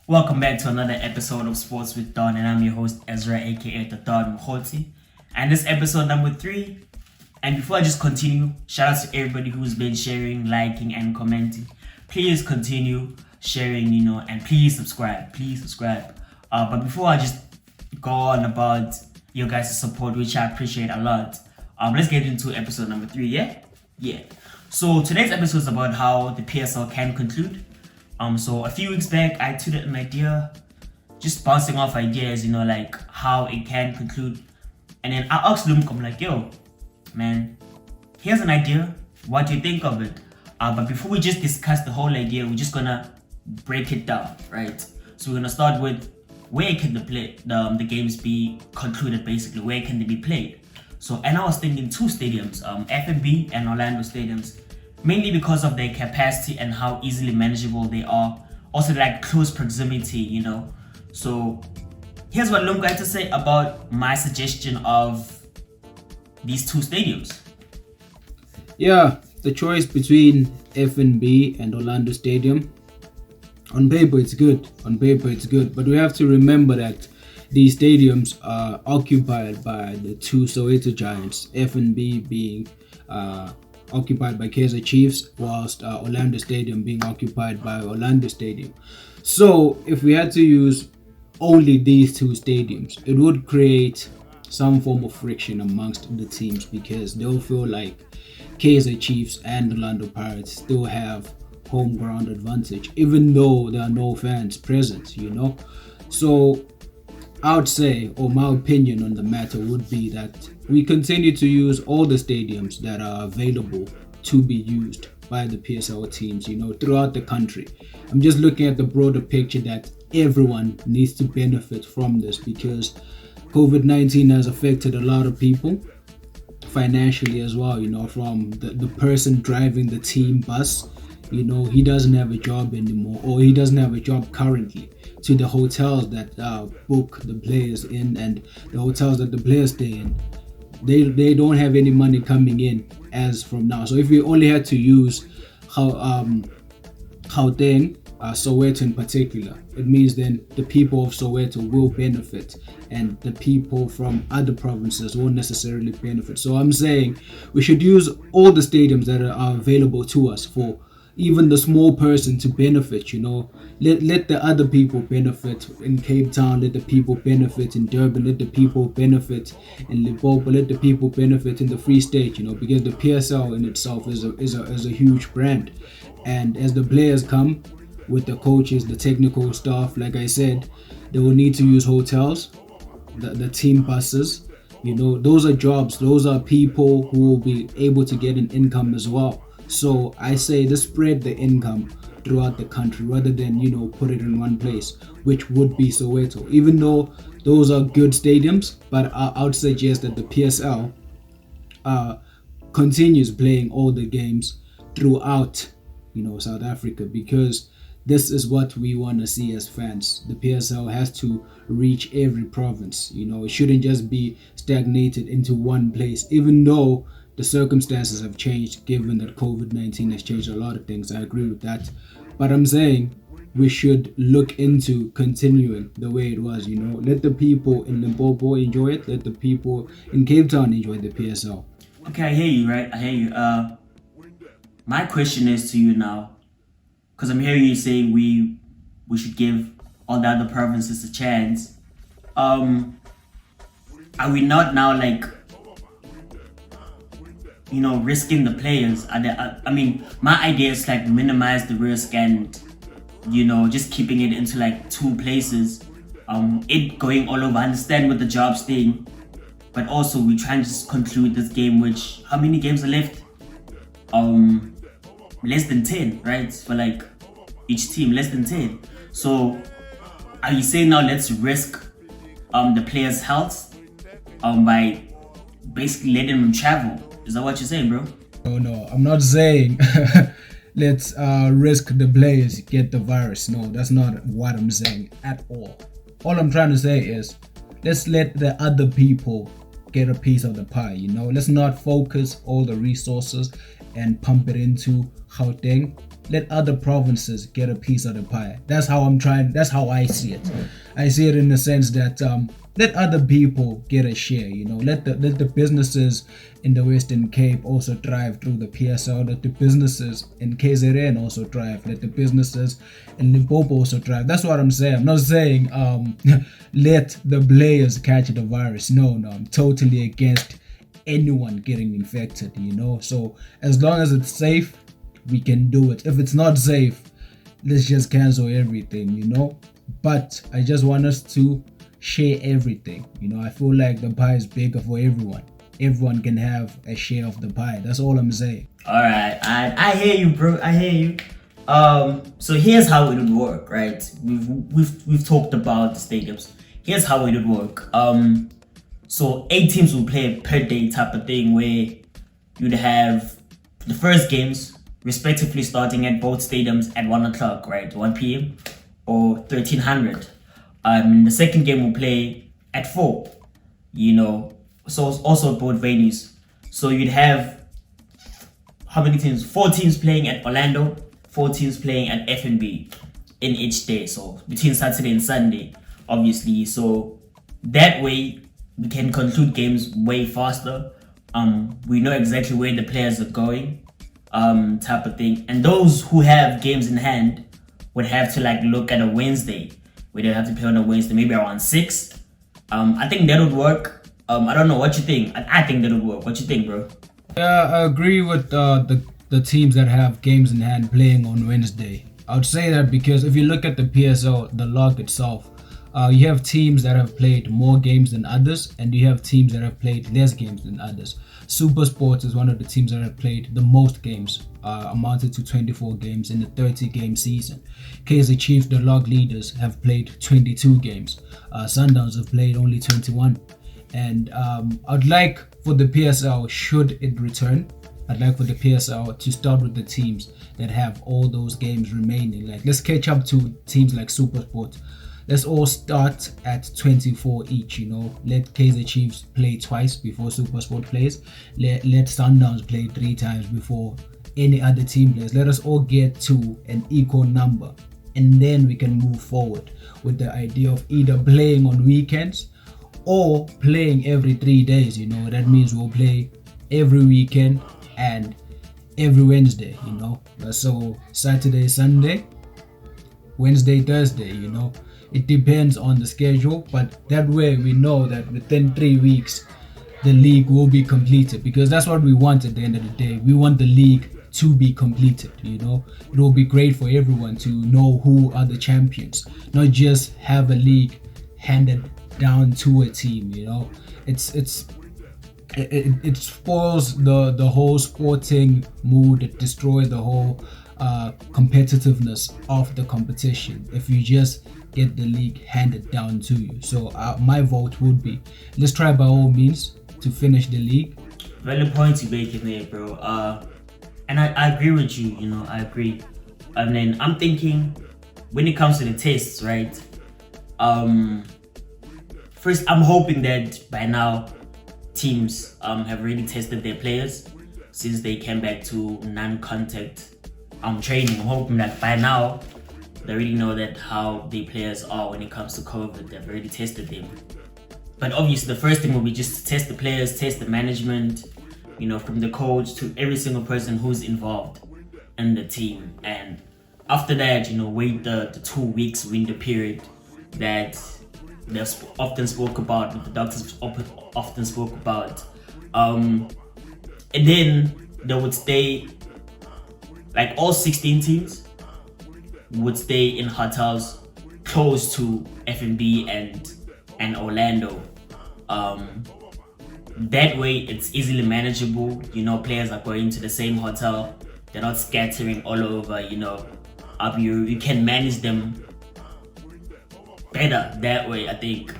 Welcome back to another episode of Sports with Don, and I'm your host Ezra, aka the Don Mkhoti. And this episode number 3. And before I just continue, shout out to everybody who's been sharing, liking, and commenting. Please continue sharing, and please subscribe. But before I just go on about your guys' support, which I appreciate a lot, let's get into episode number 3. Yeah. So today's episode is about how the PSL can conclude. So a few weeks back, I tweeted an idea, just bouncing off ideas, like how it can conclude. And then I asked Lumko, I'm like, yo, man, here's an idea. What do you think of it? But before we just discuss the whole idea, we're just gonna break it down, right? So we're gonna start with where can the games be concluded, basically. Where can they be played? And I was thinking 2 stadiums, FNB and Orlando stadiums. Mainly because of their capacity and how easily manageable they are. Also, like close proximity, So, here's what Lumko had to say about my suggestion of these 2 stadiums. Yeah, the choice between FNB and Orlando Stadium. On paper, it's good. But we have to remember that these stadiums are occupied by the 2 Soweto Giants. FNB being occupied by Kaizer Chiefs, whilst Orlando Stadium being occupied by Orlando Stadium. So if we had to use only these 2 stadiums, it would create some form of friction amongst the teams because they'll feel like Kaizer Chiefs and Orlando Pirates still have home ground advantage, even though there are no fans present, So I would say, or my opinion on the matter would be that we continue to use all the stadiums that are available to be used by the PSL teams, throughout the country. I'm just looking at the broader picture that everyone needs to benefit from this because COVID-19 has affected a lot of people financially as well, from the person driving the team bus, he doesn't have a job anymore, or he doesn't have a job currently, to the hotels that book the players in and the hotels that the players stay in. They don't have any money coming in as from now. So if we only had to use Gauteng, Soweto in particular, it means then the people of Soweto will benefit and the people from other provinces won't necessarily benefit. So I'm saying we should use all the stadiums that are available to us for even the small person to benefit, let the other people benefit in Cape Town, let the people benefit in Durban, let the people benefit in Limpopo, let the people benefit in the Free State, because the PSL in itself is a huge brand. And as the players come with the coaches, the technical staff, like I said, they will need to use hotels, the team buses, those are jobs, those are people who will be able to get an income as well. So I say to spread the income throughout the country rather than, put it in one place, which would be Soweto. Even though those are good stadiums, but I would suggest that the PSL continues playing all the games throughout, South Africa, because this is what we want to see as fans. The PSL has to reach every province. It shouldn't just be stagnated into one place, even though the circumstances have changed, given that COVID-19 has changed a lot of things. I agree with that. But I'm saying we should look into continuing the way it was, Let the people in Limpopo enjoy it. Let the people in Cape Town enjoy the PSL. Okay, I hear you, right? I hear you. My question is to you now, because I'm hearing you saying we should give all the other provinces a chance. Are we not now risking the players? My idea is minimize the risk and, just keeping it into 2 places. It going all over. I understand with the jobs thing, but also we try and just conclude this game, which, how many games are left? Less than 10, right? For each team, less than 10. So are you saying now let's risk the players' health by basically letting them travel? Is that what you're saying, bro? No, I'm not saying let's risk the players get the virus. No, that's not what I'm saying at all. All I'm trying to say is let's let the other people get a piece of the pie, Let's not focus all the resources and pump it into Gauteng let other provinces get a piece of the pie. That's how I see it. I see it in the sense that let other people get a share, let the businesses in the Western Cape also thrive through the PSL, let the businesses in KZN also thrive, let the businesses in Limpopo also thrive. That's what I'm saying. I'm not saying let the players catch the virus. No, I'm totally against anyone getting infected, so as long as it's safe, we can do it. If it's not safe, let's just cancel everything, but I just want us to share everything. I feel like the pie is bigger for everyone can have a share of the pie. That's all I'm saying. All right, I hear you, bro. I hear you. So here's how it would work, right? We've talked about the stadiums. Here's how it would work. So 8 teams will play a per day type of thing, where you'd have the first games respectively starting at both stadiums at 1 o'clock, right? 1 p.m. or 1300. The second game will play at 4, so also both venues. So you'd have how many teams? 4 teams playing at Orlando, 4 teams playing at FNB in each day. So between Saturday and Sunday, obviously. So that way we can conclude games way faster. We know exactly where the players are going. Type of thing, and those who have games in hand would have to look at a Wednesday, where they have to play on a Wednesday, maybe around 6. I think that would work. I don't know what you think. I think that would work. What you think, bro? Yeah, I agree with the teams that have games in hand playing on Wednesday. I would say that because if you look at the PSL, the log itself, you have teams that have played more games than others, and you have teams that have played less games than others. Super Sports is one of the teams that have played the most games, amounted to 24 games in the 30-game season. Kaizer Chiefs, the log leaders, have played 22 games. Sundowns have played only 21. And I'd like for the PSL, should it return, I'd like for the PSL to start with the teams that have all those games remaining. Let's catch up to teams like Super Sports. Let's all start at 24 each, Let Kaizer Chiefs play twice before SuperSport plays. Let Sundowns play 3 times before any other team plays. Let us all get to an equal number. And then we can move forward with the idea of either playing on weekends or playing every 3 days, That means we'll play every weekend and every Wednesday, So Saturday, Sunday, Wednesday, Thursday, It depends on the schedule, but that way we know that within 3 weeks the league will be completed, because that's what we want at the end of the day. We want the league to be completed, It will be great for everyone to know who are the champions, not just have a league handed down to a team, It spoils the whole sporting mood. It destroys the whole competitiveness of the competition if you just get the league handed down to you. So my vote would be, let's try by all means to finish the league. Valid points you make in there, bro. And I agree with you, I agree. And then I'm thinking, when it comes to the tests, right? First, I'm hoping that by now teams have already tested their players since they came back to non-contact training. I'm hoping that by now they already know that how the players are when it comes to COVID. They've already tested them. But obviously the first thing will be just to test the players, test the management, from the coach to every single person who's involved in the team. And after that, wait the 2 weeks window period that they've often spoke about, that the doctors often spoke about. And then they would stay, all 16 teams would stay in hotels close to FNB and Orlando. That way it's easily manageable. Players are going to the same hotel. They're not scattering all over. You can manage them better that way, I think.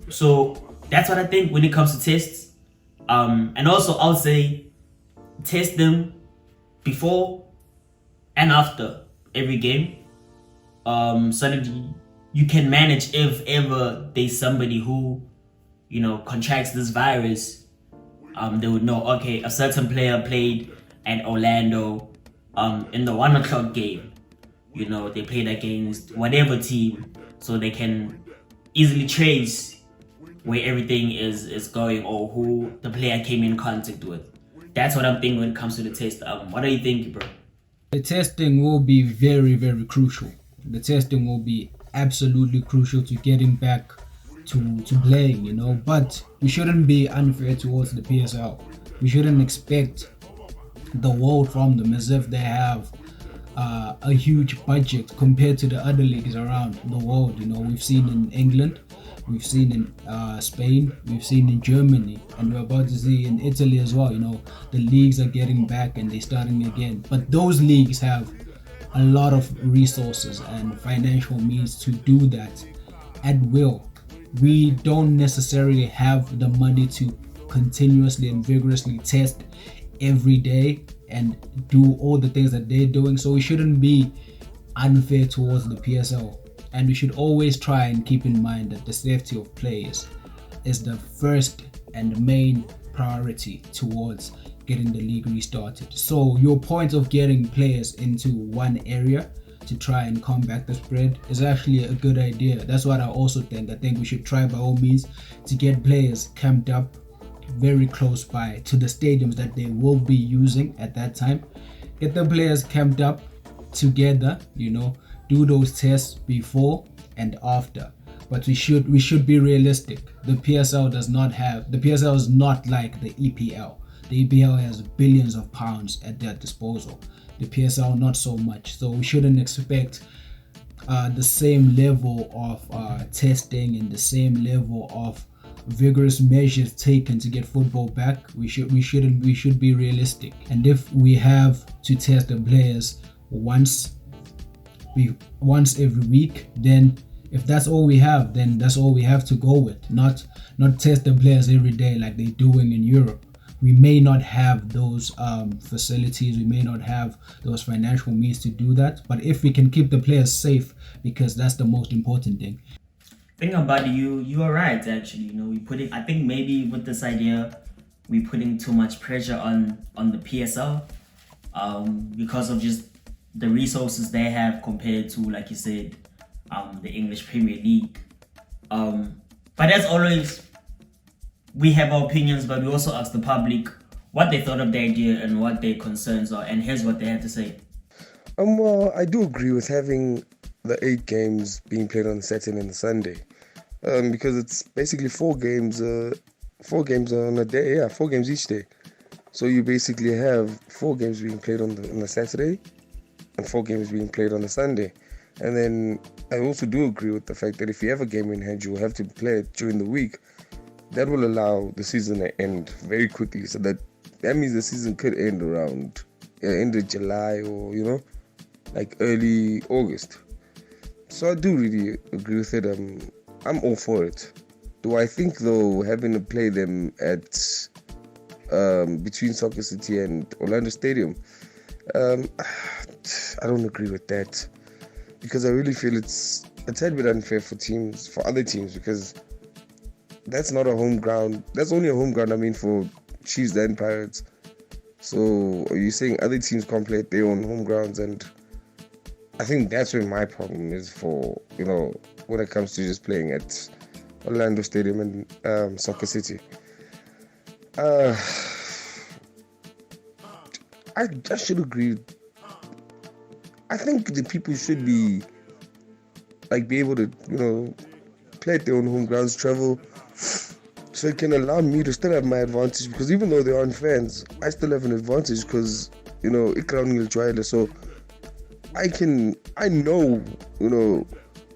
So that's what I think when it comes to tests. And also I'll say test them before and after every game, so that you can manage if ever there's somebody who contracts this virus. They would know, okay, a certain player played at Orlando in the 1 o'clock game, you know, they played against whatever team, so they can easily trace where everything is going or who the player came in contact with. That's what I'm thinking when it comes to the test. What are you thinking, bro? The testing will be very, very crucial. The testing will be absolutely crucial to getting back to playing, you know. But we shouldn't be unfair towards the PSL. We shouldn't expect the world from them as if they have a huge budget compared to the other leagues around the world. You know, we've seen in England, we've seen in Spain, we've seen in Germany, and we're about to see in Italy as well. You know, the leagues are getting back and they're starting again. But those leagues have a lot of resources and financial means to do that at will. We don't necessarily have the money to continuously and vigorously test every day and do all the things that they're doing, so we shouldn't be unfair towards the PSL, and we should always try and keep in mind that the safety of players is the first and main priority towards getting the league restarted. So your point of getting players into one area to try and combat the spread is actually a good idea. That's what I also think. I think we should try by all means to get players camped up very close by to the stadiums that they will be using at that time. Get the players camped up together, you know, do those tests before and after. But we should be realistic. The PSL is not like the EPL. The EPL has billions of pounds at their disposal. The PSL not so much. So we shouldn't expect the same level of testing and the same level of vigorous measures taken to get football back. We should be realistic. And if we have to test the players once every week, then if that's all we have, then that's all we have to go with. Not test the players every day like they're doing in Europe. We may not have those facilities, we may not have those financial means to do that, but if we can keep the players safe, because that's the most important thing. Think about it, you are right actually. You know, I think maybe with this idea we're putting too much pressure on the PSL because of just the resources they have compared to, like you said, the English Premier League. But as always, we have our opinions, but we also ask the public what they thought of the idea and what their concerns are, and here's what they had to say. Well, I do agree with having the 8 games being played on Saturday and Sunday, because it's basically 4 games on a day. Yeah, 4 games each day. So you basically have 4 games being played on the Saturday and 4 games being played on the Sunday. And then I also do agree with the fact that if you have a game in hand, you will have to play it during the week. That will allow the season to end very quickly. So that means the season could end around end of July or, you know, like early August. So I do really agree with it. I'm all for it. Do I think though having to play them at between Soccer City and Orlando Stadium, I don't agree with that, because I really feel it's a tad bit unfair for other teams, because that's not a home ground. That's only a home ground, for Chiefs and Pirates. So are you saying other teams can't play at their own home grounds? And I think that's where my problem is for, when it comes to just playing at Orlando Stadium and Soccer City. I should agree. I think the people should be able to, play at their own home grounds, travel, so it can allow me to still have my advantage, because even though they aren't fans, I still have an advantage, because, Ikrani Letswalo, so I know,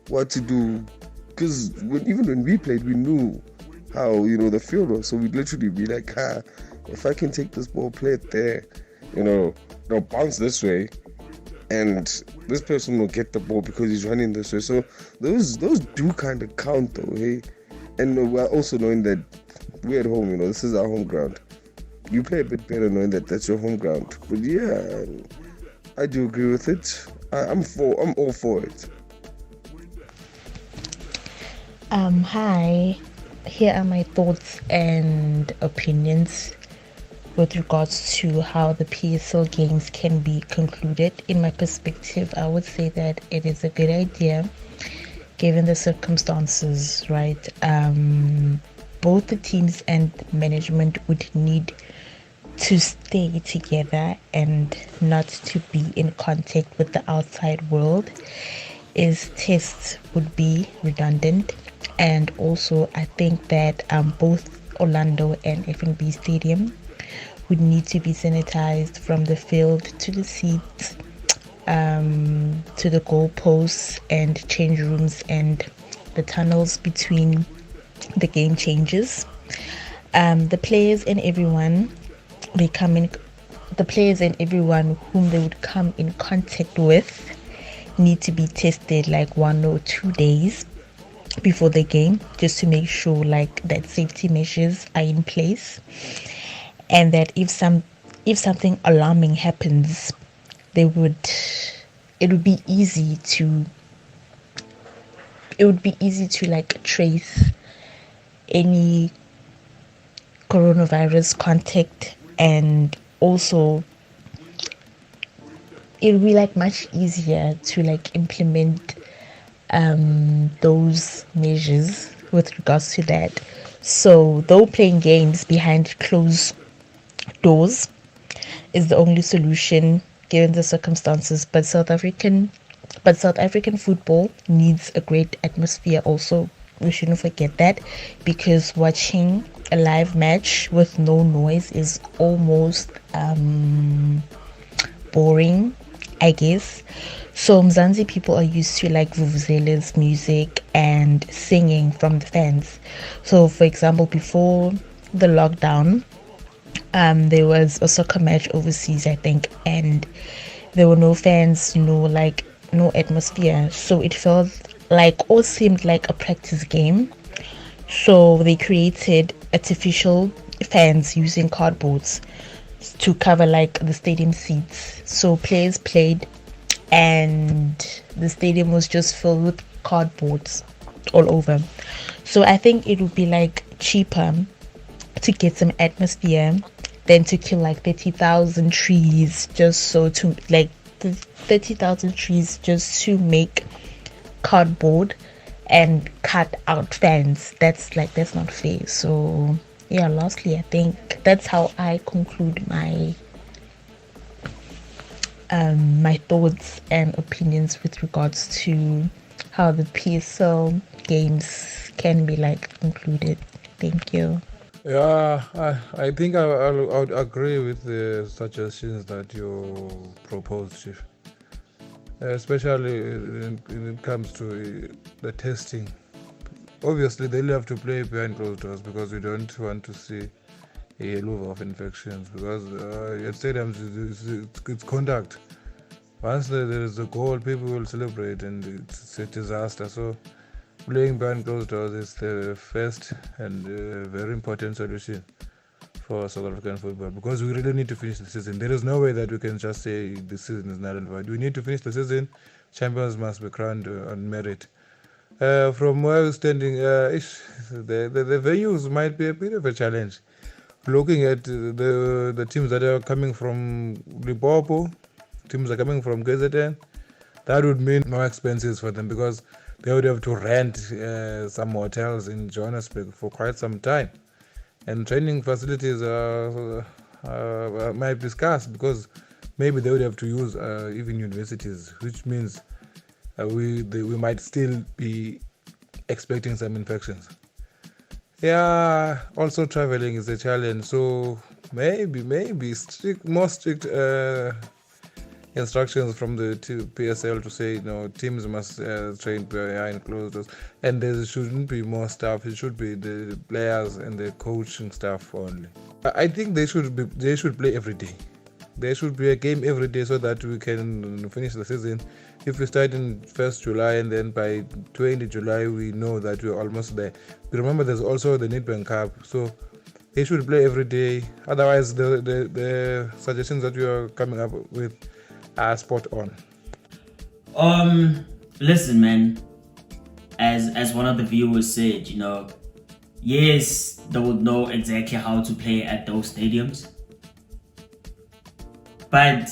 what to do, because even when we played, we knew how, the field was, so we'd literally be like, if I can take this ball, play it there, they'll bounce this way, and this person will get the ball because he's running this way. So those do kind of count though, hey? And we're also knowing that we're at home, this is our home ground. You play a bit better knowing that that's your home ground. But yeah, I do agree with it. I'm all for it. Hi, here are my thoughts and opinions with regards to how the PSL games can be concluded. In my perspective, I would say that it is a good idea given the circumstances, right? Both the teams and management would need to stay together and not to be in contact with the outside world, as tests would be redundant. And also, I think that both Orlando and FNB Stadium would need to be sanitized from the field to the seats, to the goalposts and change rooms and the tunnels between the game changes. The players and everyone whom they would come in contact with need to be tested like 1 or 2 days before the game, just to make sure like that safety measures are in place, and that if something alarming happens, it would be easy to like trace any coronavirus contact, and also it would be like much easier to like implement those measures with regards to that. So though playing games behind closed doors is the only solution given the circumstances, but South African football needs a great atmosphere also. We shouldn't forget that, because watching a live match with no noise is almost boring, I guess. So Mzansi people are used to like vuvuzelas, music and singing from the fans. So for example, before the lockdown, there was a soccer match overseas, I think, and there were no fans, like no atmosphere. So it felt like, or seemed like, a practice game. So they created artificial fans using cardboards to cover like the stadium seats. So players played and the stadium was just filled with cardboards all over. So I think it would be like cheaper to get some atmosphere than to kill like 30,000 trees just to make cardboard and cut out fans. That's not fair. So yeah, lastly, I think that's how I conclude my my thoughts and opinions with regards to how the PSL games can be like concluded. Thank you. Yeah, I think I would agree with the suggestions that you proposed, Chief. Especially when it comes to the testing. Obviously, they'll have to play behind closed doors because we don't want to see a loop of infections, because at stadiums it's contact. Once there is a goal, people will celebrate and it's a disaster. So playing behind closed doors is the first and very important solution for South African football, because we really need to finish the season. There is no way that we can just say the season is null and void. We need to finish the season. Champions must be crowned on merit. From where we're standing, the venues might be a bit of a challenge. Looking at the teams that are coming from Limpopo, teams are coming from KZN, that would mean more expenses for them, because they would have to rent some hotels in Johannesburg for quite some time. And training facilities might be scarce, because maybe they would have to use even universities, which means we might still be expecting some infections. Yeah, also traveling is a challenge, so maybe more strict instructions from the PSL to say, teams must train behind closed doors, and there shouldn't be more staff. It should be the players and the coaching staff only. I think they should play every day. There should be a game every day so that we can finish the season. If we start in 1st July and then by 20 July we know that we're almost there. But remember, there's also the Nedbank Cup, so they should play every day. Otherwise, the suggestions that you are coming up with are spot on. Listen, man. As one of the viewers said, yes, they would know exactly how to play at those stadiums. But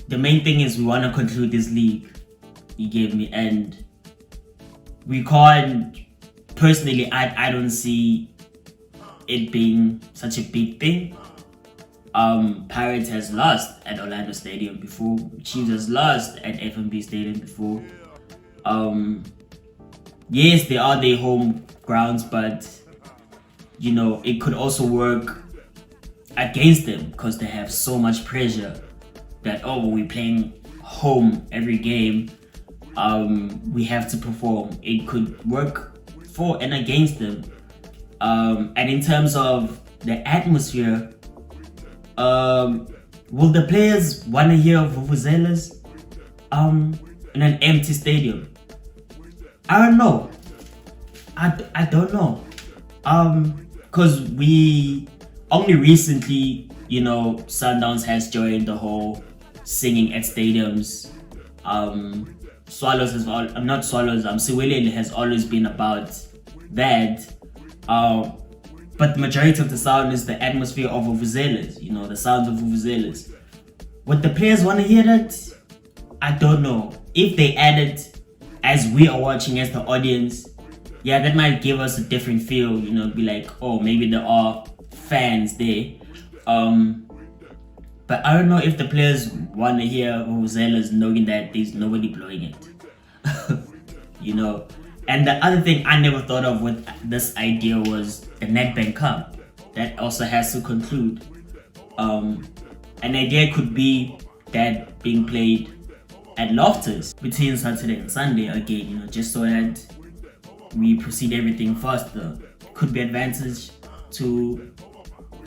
the main thing is we want to conclude this league. You gave me, and we can't. Personally, I don't see it being such a big thing. Pirates has lost at Orlando Stadium before. Chiefs has lost at FNB Stadium before. Yes, they are their home grounds, but you know, it could also work against them because they have so much pressure that, oh, when we're playing home every game, we have to perform. It could work for and against them. And in terms of the atmosphere, will the players want to hear vuvuzelas in an empty stadium? I don't know. I don't know. Because we only recently, you know, Sundowns has joined the whole singing at stadiums. Swallows has not Swallows. Siwelele has always been about that. But the majority of the sound is the atmosphere of vuvuzelas. You know, the sounds of vuvuzelas. Would the players want to hear that? I don't know. If they add it as we are watching as the audience, yeah, that might give us a different feel, you know, be like, oh, maybe there are fans there. But I don't know if the players want to hear vuvuzelas knowing that there's nobody blowing it. You know. And the other thing I never thought of with this idea was the Nedbank Cup. That also has to conclude. An idea could be that being played at Loftus between Saturday and Sunday again, you know, just so that we proceed everything faster. Could be advantage to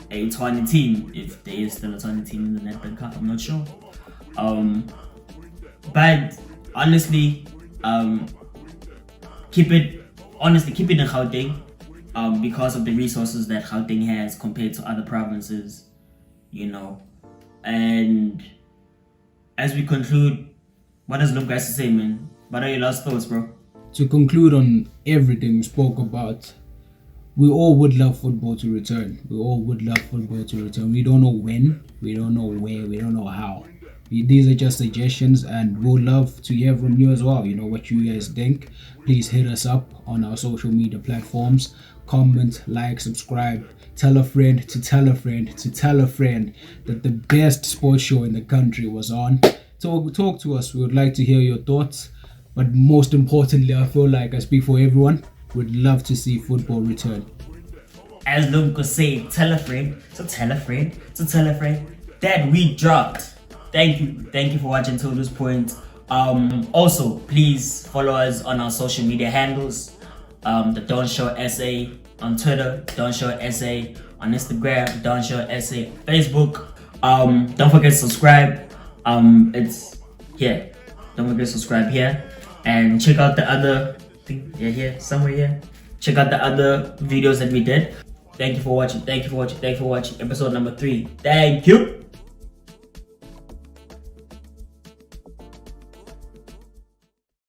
a Tshwane team, if there is still a Tshwane team in the Nedbank Cup, I'm not sure. But honestly, keep it in Gauteng, because of the resources that Gauteng has compared to other provinces, you know. And as we conclude, what does Lumko have to say, man? What are your last thoughts, bro? To conclude on everything we spoke about, we all would love football to return. We all would love football to return. We don't know when, we don't know where, we don't know how. These are just suggestions, and we'll love to hear from you as well. You know what you guys think. Please hit us up on our social media platforms. Comment, like, subscribe. Tell a friend to tell a friend to tell a friend that the best sports show in the country was on. So talk to us. We would like to hear your thoughts. But most importantly, I feel like I speak for everyone. We'd love to see football return. As Lumko say, tell a friend, so tell a friend, so tell a friend that we dropped. Thank you for watching till this point. Also, please follow us on our social media handles. The Don't Show SA on Twitter, Don't Show SA on Instagram, Don't Show SA on Facebook. Don't forget to subscribe. It's here. Don't forget to subscribe here and check out the other thing. Yeah, here somewhere here. Check out the other videos that we did. Thank you for watching. Episode number 3. Thank you.